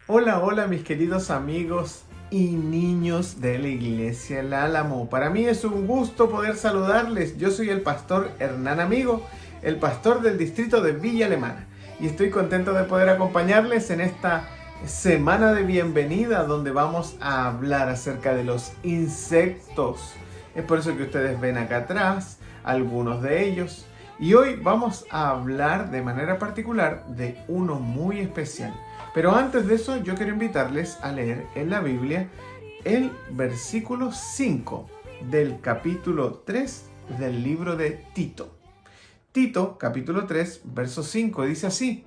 Hola, hola mis queridos amigos y niños de la Iglesia El Álamo. Para mí es un gusto poder saludarles. Yo soy el pastor Hernán Amigo, el pastor del distrito de Villa Alemana. Y estoy contento de poder acompañarles en esta semana de bienvenida donde vamos a hablar acerca de los insectos. Es por eso que ustedes ven acá atrás algunos de ellos. Y hoy vamos a hablar de manera particular de uno muy especial. Pero antes de eso, yo quiero invitarles a leer en la Biblia el versículo 5 del capítulo 3 del libro de Tito. Tito, capítulo 3, verso 5, dice así: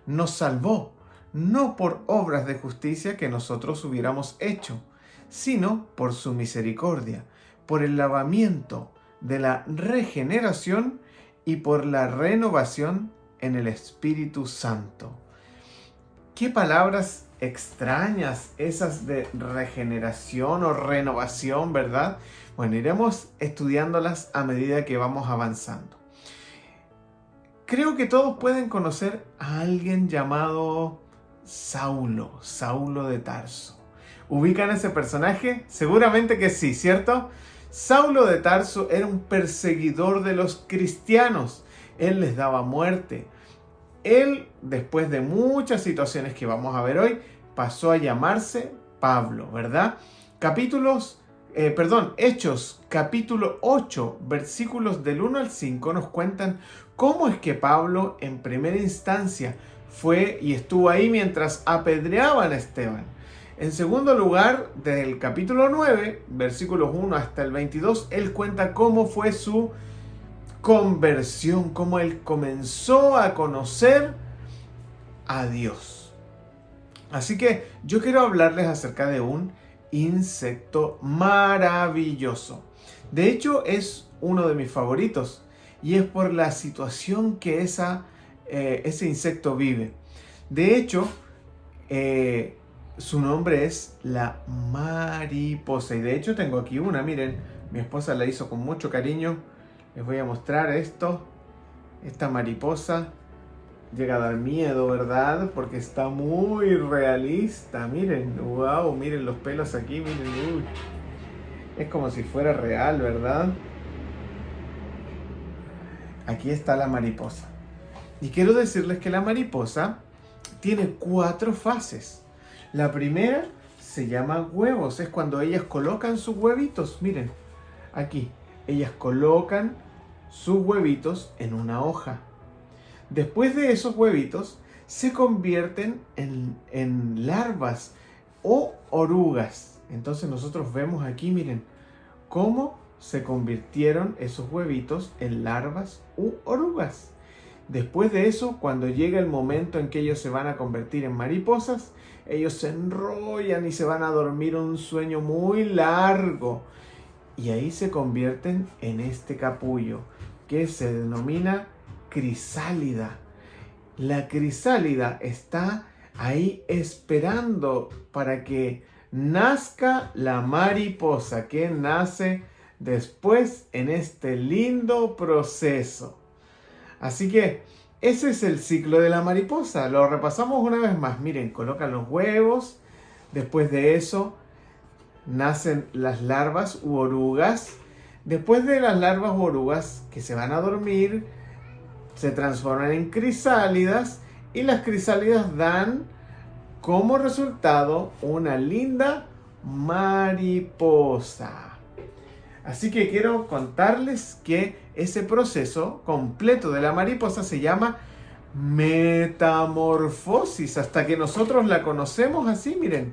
nos salvó, no por obras de justicia que nosotros hubiéramos hecho, sino por su misericordia, por el lavamiento de la regeneración y por la renovación en el Espíritu Santo. Qué palabras extrañas esas de regeneración o renovación, ¿verdad? Bueno, iremos estudiándolas a medida que vamos avanzando. Creo que todos pueden conocer a alguien llamado Saulo de Tarso. ¿Ubican a ese personaje? Seguramente que sí, ¿cierto? Saulo de Tarso era un perseguidor de los cristianos. Él les daba muerte. Él, después de muchas situaciones que vamos a ver hoy, pasó a llamarse Pablo, ¿verdad? Hechos, capítulo 8, versículos del 1 al 5 nos cuentan cómo es que Pablo en primera instancia fue y estuvo ahí mientras apedreaban a Esteban. En segundo lugar, del capítulo 9, versículos 1 hasta el 22, él cuenta cómo fue su conversión, cómo él comenzó a conocer a Dios. Así que yo quiero hablarles acerca de un insecto maravilloso. De hecho, es uno de mis favoritos y es por la situación que ese insecto vive. De hecho, su nombre es la mariposa. Y de hecho tengo aquí una, miren, mi esposa la hizo con mucho cariño. Les voy a mostrar esto. Esta mariposa llega a dar miedo, ¿verdad? Porque está muy realista. Miren, wow, miren los pelos aquí, miren, uy. Es como si fuera real, ¿verdad? Aquí está la mariposa. Y quiero decirles que la mariposa tiene 4 fases. La primera se llama huevos. Es cuando ellas colocan sus huevitos. Miren, aquí. Ellas colocan sus huevitos en una hoja. Después de esos huevitos se convierten en larvas o orugas. Entonces nosotros vemos aquí, miren, cómo se convirtieron esos huevitos en larvas u orugas. Después de eso, cuando llega el momento en que ellos se van a convertir en mariposas, ellos se enrollan y se van a dormir un sueño muy largo. Y ahí se convierten en este capullo que se denomina crisálida. La crisálida está ahí esperando para que nazca la mariposa que nace después en este lindo proceso. Así que ese es el ciclo de la mariposa. Lo repasamos una vez más. Miren, colocan los huevos. Después de eso nacen las larvas u orugas. Después de las larvas u orugas que se van a dormir, se transforman en crisálidas y las crisálidas dan como resultado una linda mariposa. Así que quiero contarles que ese proceso completo de la mariposa se llama metamorfosis. Hasta que nosotros la conocemos así, miren.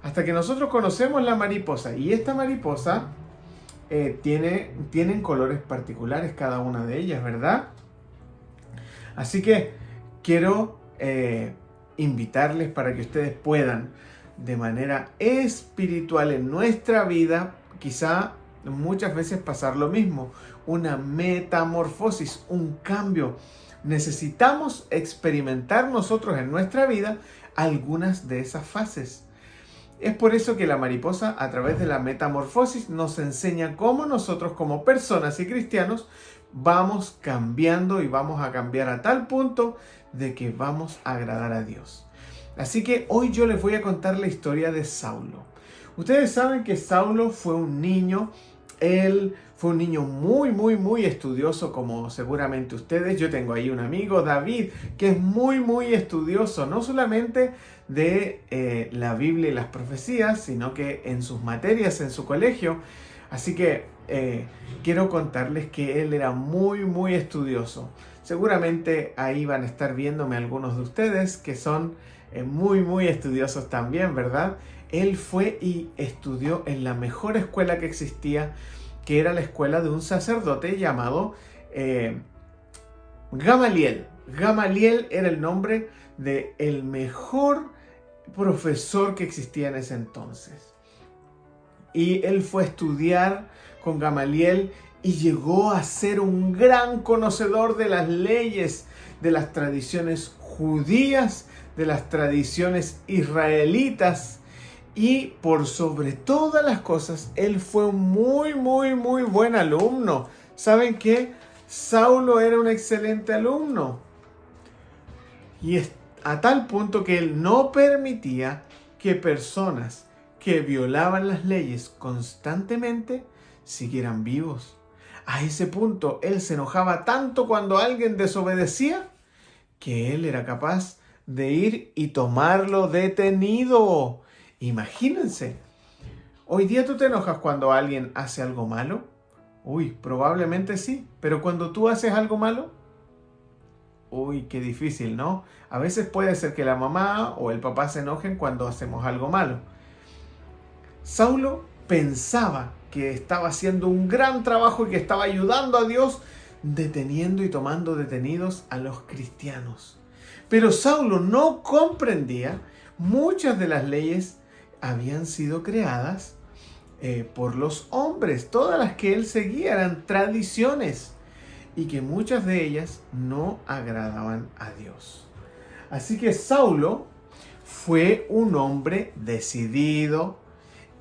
Hasta que nosotros conocemos la mariposa. Y esta mariposa tienen colores particulares cada una de ellas, ¿verdad? Así que quiero invitarles para que ustedes puedan, de manera espiritual en nuestra vida, quizá muchas veces pasar lo mismo, una metamorfosis, un cambio. Necesitamos experimentar nosotros en nuestra vida algunas de esas fases. Es por eso que la mariposa, a través de la metamorfosis, nos enseña cómo nosotros como personas y cristianos vamos cambiando y vamos a cambiar a tal punto de que vamos a agradar a Dios. Así que hoy yo les voy a contar la historia de Saulo. Ustedes saben que Saulo fue un niño. Él fue un niño muy estudioso, como seguramente ustedes. Yo tengo ahí un amigo, David, que es muy estudioso, no solamente de la Biblia y las profecías, sino que en sus materias, en su colegio. Así que quiero contarles que él era muy estudioso. Seguramente ahí van a estar viéndome algunos de ustedes que son muy estudiosos también, ¿verdad? Él fue y estudió en la mejor escuela que existía, que era la escuela de un sacerdote llamado Gamaliel. Gamaliel era el nombre del mejor profesor que existía en ese entonces. Y él fue a estudiar con Gamaliel y llegó a ser un gran conocedor de las leyes, de las tradiciones judías, de las tradiciones israelitas. Y por sobre todas las cosas, él fue un muy buen alumno. ¿Saben qué? Saulo era un excelente alumno. Y es a tal punto que él no permitía que personas que violaban las leyes constantemente siguieran vivos. A ese punto, él se enojaba tanto cuando alguien desobedecía que él era capaz de ir y tomarlo detenido. Imagínense, hoy día tú te enojas cuando alguien hace algo malo. Uy, probablemente sí, pero cuando tú haces algo malo, uy, qué difícil, ¿no? A veces puede ser que la mamá o el papá se enojen cuando hacemos algo malo. Saulo pensaba que estaba haciendo un gran trabajo y que estaba ayudando a Dios deteniendo y tomando detenidos a los cristianos. Pero Saulo no comprendía muchas de las leyes habían sido creadas por los hombres. Todas las que él seguía eran tradiciones y que muchas de ellas no agradaban a Dios. Así que Saulo fue un hombre decidido,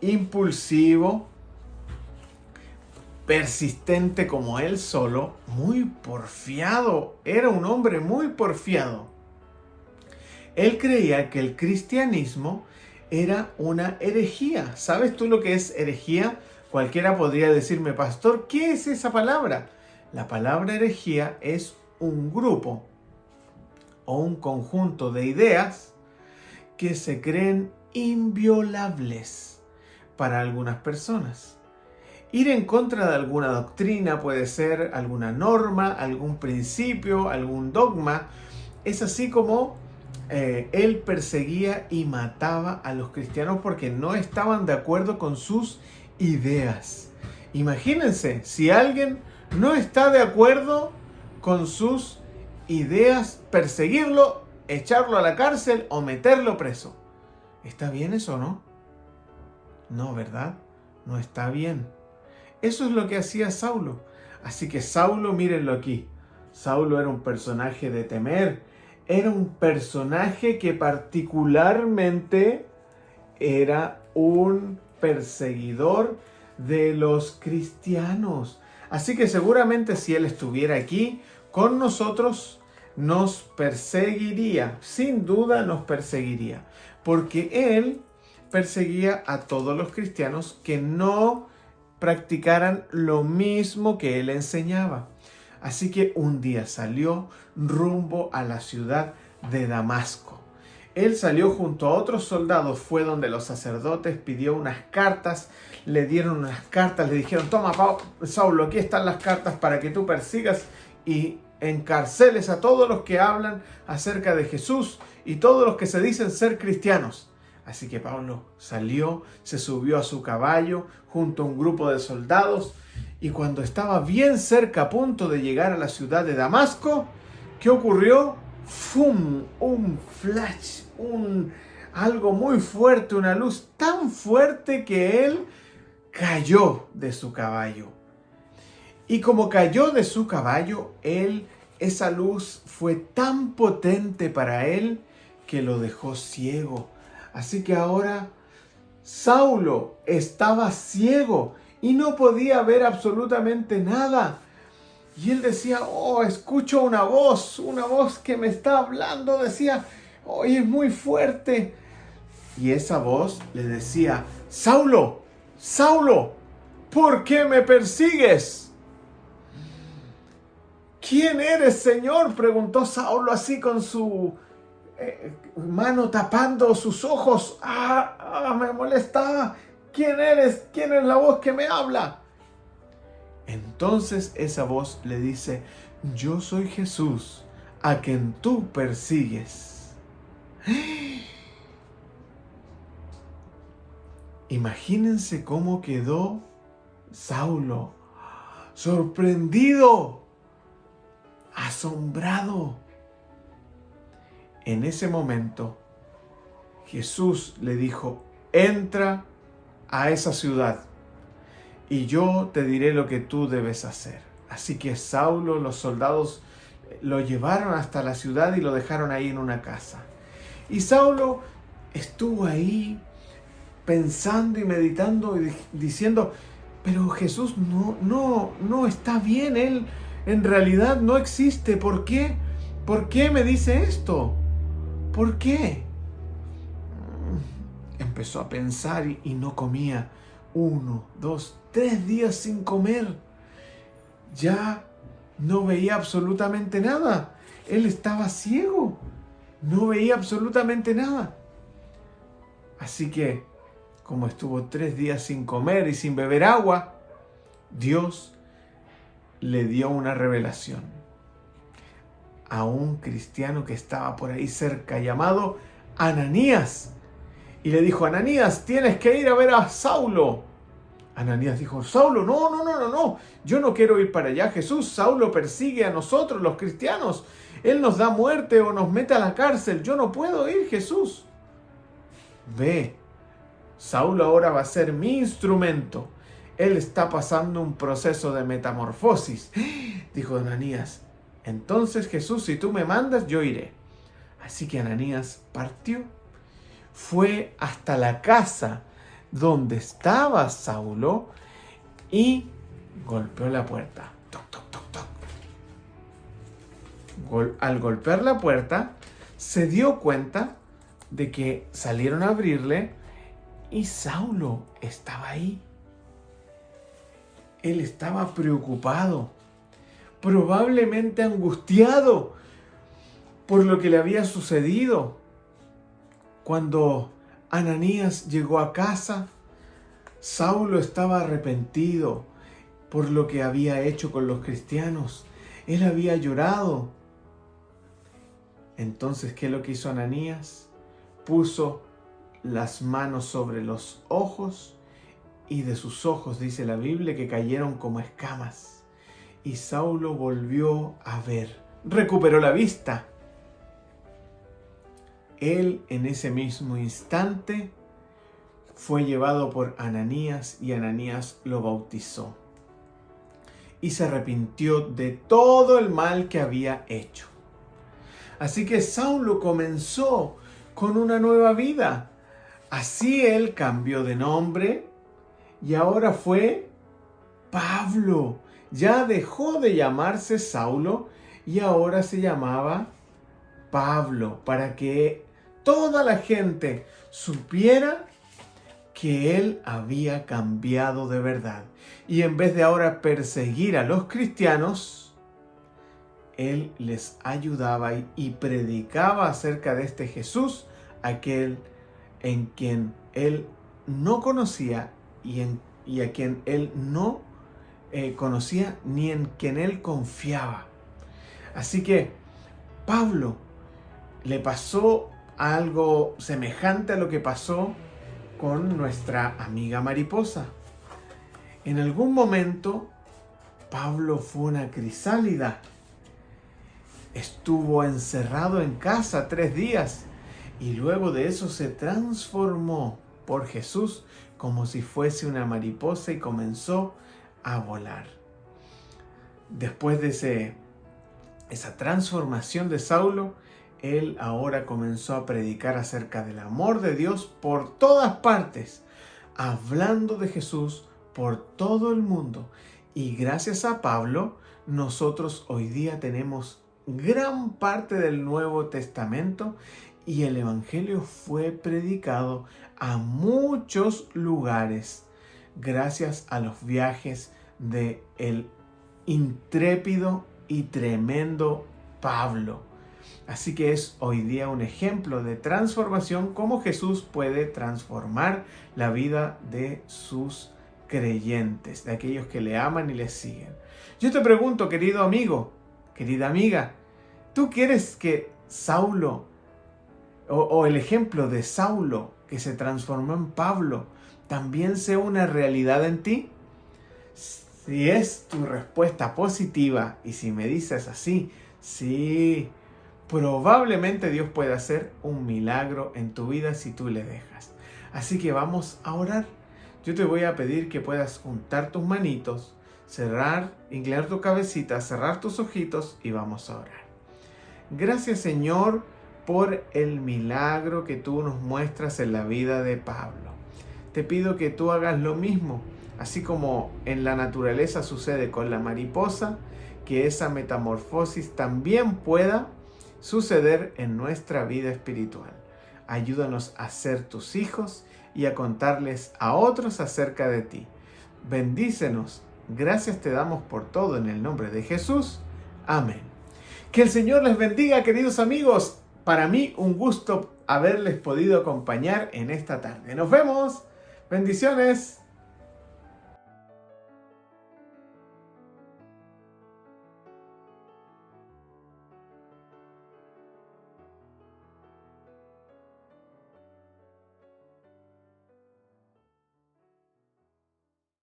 impulsivo, persistente como él solo, muy porfiado. Era un hombre muy porfiado. Él creía que el cristianismo era una herejía. ¿Sabes tú lo que es herejía? Cualquiera podría decirme, pastor, ¿qué es esa palabra? La palabra herejía es un grupo o un conjunto de ideas que se creen inviolables para algunas personas. Ir en contra de alguna doctrina puede ser alguna norma, algún principio, algún dogma. Es así como él perseguía y mataba a los cristianos porque no estaban de acuerdo con sus ideas. Imagínense, si alguien no está de acuerdo con sus ideas, perseguirlo, echarlo a la cárcel o meterlo preso. ¿Está bien eso o no? No, ¿verdad? No está bien. Eso es lo que hacía Saulo. Así que Saulo, mírenlo aquí. Saulo era un personaje de temer. Era un personaje que particularmente era un perseguidor de los cristianos. Así que seguramente si él estuviera aquí con nosotros, nos perseguiría. Sin duda nos perseguiría. Porque él perseguía a todos los cristianos que no practicaran lo mismo que él enseñaba. Así que un día salió rumbo a la ciudad de Damasco. Él salió junto a otros soldados, fue donde los sacerdotes, pidió unas cartas, le dieron unas cartas, le dijeron, toma Saulo, aquí están las cartas para que tú persigas y encarceles a todos los que hablan acerca de Jesús y todos los que se dicen ser cristianos. Así que Pablo salió, se subió a su caballo junto a un grupo de soldados y cuando estaba bien cerca a punto de llegar a la ciudad de Damasco, ¿qué ocurrió? ¡Fum! Un flash, algo muy fuerte, una luz tan fuerte que él cayó de su caballo. Y como cayó de su caballo, esa luz fue tan potente para él que lo dejó ciego. Así que ahora Saulo estaba ciego y no podía ver absolutamente nada. Y él decía, escucho una voz que me está hablando. Decía, ¡Oye, es muy fuerte! Y esa voz le decía, Saulo, Saulo, ¿por qué me persigues? ¿Quién eres, Señor? Preguntó Saulo así con su mano tapando sus ojos. Me molesta. ¿Quién eres? ¿Quién es la voz que me habla? Entonces esa voz le dice, yo soy Jesús, a quien tú persigues. Imagínense cómo quedó Saulo, sorprendido, asombrado. En ese momento, Jesús le dijo, entra a esa ciudad y yo te diré lo que tú debes hacer. Así que Saulo, los soldados lo llevaron hasta la ciudad y lo dejaron ahí en una casa. Y Saulo estuvo ahí pensando y meditando y diciendo, pero Jesús no está bien, Él en realidad no existe. ¿Por qué? ¿Por qué me dice esto? ¿Por qué? Empezó a pensar y no comía 1, 2, 3 días sin comer. Ya no veía absolutamente nada. Él estaba ciego. No veía absolutamente nada. Así que, como estuvo 3 días sin comer y sin beber agua, Dios le dio una revelación a un cristiano que estaba por ahí cerca, llamado Ananías. Y le dijo, Ananías, tienes que ir a ver a Saulo. Ananías dijo, Saulo, no, yo no quiero ir para allá, Jesús. Saulo persigue a nosotros, los cristianos. Él nos da muerte o nos mete a la cárcel. Yo no puedo ir, Jesús. Ve, Saulo ahora va a ser mi instrumento. Él está pasando un proceso de metamorfosis. Dijo Ananías, entonces Jesús, si tú me mandas, yo iré. Así que Ananías partió. Fue hasta la casa donde estaba Saulo y golpeó la puerta. Toc, toc, toc, toc. Al golpear la puerta, se dio cuenta de que salieron a abrirle y Saulo estaba ahí. Él estaba preocupado, probablemente angustiado por lo que le había sucedido. Cuando Ananías llegó a casa, Saulo estaba arrepentido por lo que había hecho con los cristianos. Él había llorado. Entonces, ¿qué es lo que hizo Ananías? Puso las manos sobre los ojos y de sus ojos, dice la Biblia, que cayeron como escamas. Y Saulo volvió a ver, recuperó la vista. Él en ese mismo instante fue llevado por Ananías y Ananías lo bautizó. Y se arrepintió de todo el mal que había hecho. Así que Saulo comenzó con una nueva vida. Así él cambió de nombre y ahora fue Pablo. Ya dejó de llamarse Saulo y ahora se llamaba Pablo, para que toda la gente supiera que él había cambiado de verdad. Y en vez de ahora perseguir a los cristianos, él les ayudaba y predicaba acerca de este Jesús, aquel en quien él no conocía y a quien él no conocía ni en quien él confiaba. Así que Pablo le pasó algo semejante a lo que pasó con nuestra amiga mariposa. En algún momento, Pablo fue una crisálida. Estuvo encerrado en casa 3 días y luego de eso se transformó por Jesús como si fuese una mariposa y comenzó a volar. Después de esa transformación de Saulo, él ahora comenzó a predicar acerca del amor de Dios por todas partes, hablando de Jesús por todo el mundo. Y gracias a Pablo, nosotros hoy día tenemos gran parte del Nuevo Testamento y el Evangelio fue predicado a muchos lugares gracias a los viajes de el intrépido y tremendo Pablo. Así que es hoy día un ejemplo de transformación, cómo Jesús puede transformar la vida de sus creyentes, de aquellos que le aman y le siguen. Yo te pregunto, querido amigo, querida amiga, ¿tú quieres que Saulo, o el ejemplo de Saulo que se transformó en Pablo, también sea una realidad en ti? Si es tu respuesta positiva y si me dices así, sí, probablemente Dios pueda hacer un milagro en tu vida si tú le dejas. Así que vamos a orar. Yo te voy a pedir que puedas juntar tus manitos, cerrar, inclinar tu cabecita, cerrar tus ojitos y vamos a orar. Gracias, Señor, por el milagro que tú nos muestras en la vida de Pablo. Te pido que tú hagas lo mismo, así como en la naturaleza sucede con la mariposa, que esa metamorfosis también pueda suceder en nuestra vida espiritual. Ayúdanos a ser tus hijos y a contarles a otros acerca de ti. Bendícenos. Gracias te damos por todo en el nombre de Jesús. Amén. Que el Señor les bendiga, queridos amigos. Para mí un gusto haberles podido acompañar en esta tarde. Nos vemos. Bendiciones.